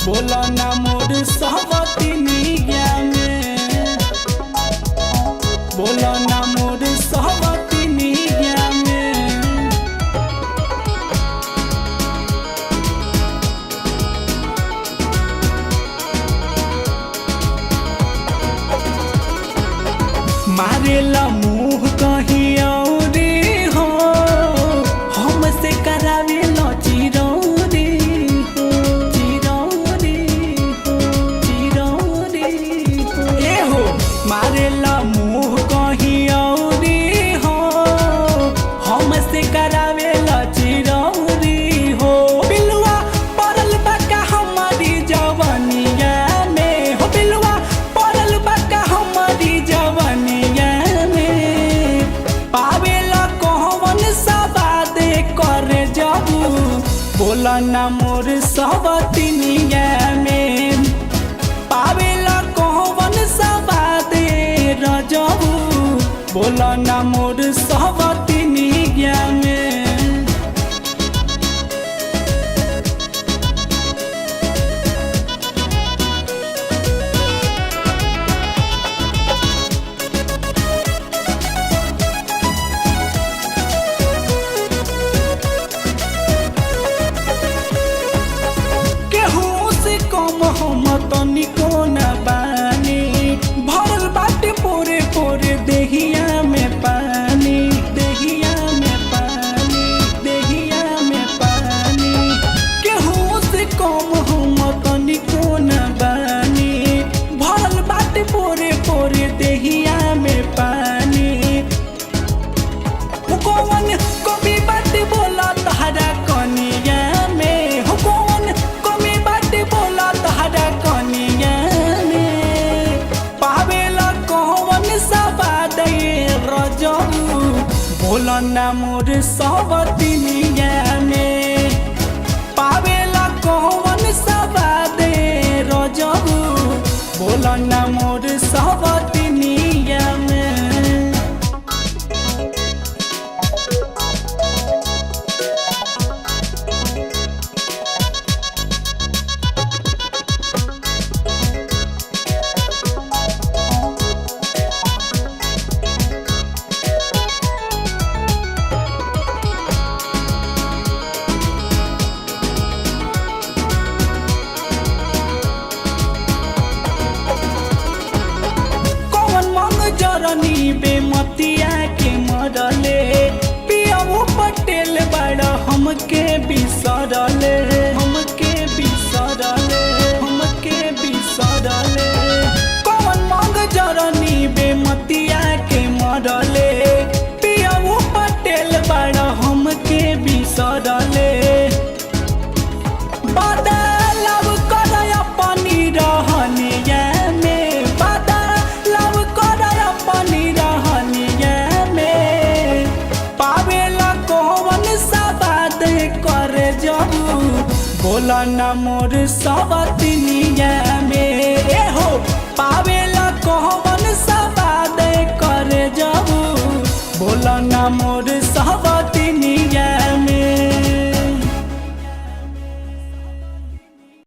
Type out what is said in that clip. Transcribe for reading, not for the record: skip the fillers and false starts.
बोला ना मोर सहवतिनिया में, बोला ना मोर सहवतिनिया में। मारेला मुँह कहीं औरे हो, हमसे करावेला चिरौरी हो, चिरौरी हो, चिरौरी हो। ए हो मारेला मुँह कहीं औरे हो, हमसे करावेला चिरौरी हो। बिलुआ पड़ल बाका हमारी जवानिया में हो, बिलुआ पड़ल बाका हमारी जवानिया में। पावेला कहवन सबाद कर जाबू, बोला ना मोर सहवतिनिया में। पावेला कहवन सबाद रजबू, बोला ना मोर सहवतिनिया में। हम तनिको न बानी, भरल बाटे पोरे पोरे देहिया में पानी, देहिया में पानी, देहिया में पानी। केहू से कम हम तनिको न बानी, भरल बाटे पोरे पोरे देहिया में पानी। कौन कभी बात बोला तहरा कनिया में हो, कौन कभी बात बोला तहरा कनिया में। पावेला कौन सबाद रजबू, बोला ना मोर सहवतिनिया में। पावेला कौन सबाद रजबू, बोला ना मोर सहवतिनिया में। जरनी बेमतिया के मरले, पियाऊ पटेल बड़ा हमके बिसरले, हमके बिसरले, हमके बिसरले। कौन मांग जरनी बेमतिया के मरले, पियाऊ पटेल बड़ा हमके बिसरले। बदलाव कर अपनी रहनिया में, बदलाव कर अपनी रहनिया में। पावेला कौन सबाद कर जाबू, बोला ना मोर सहवतिनिया में। ए हो पावेला कौन सबाद कर जाबू, बोला ना मोर सहवतिनिया में।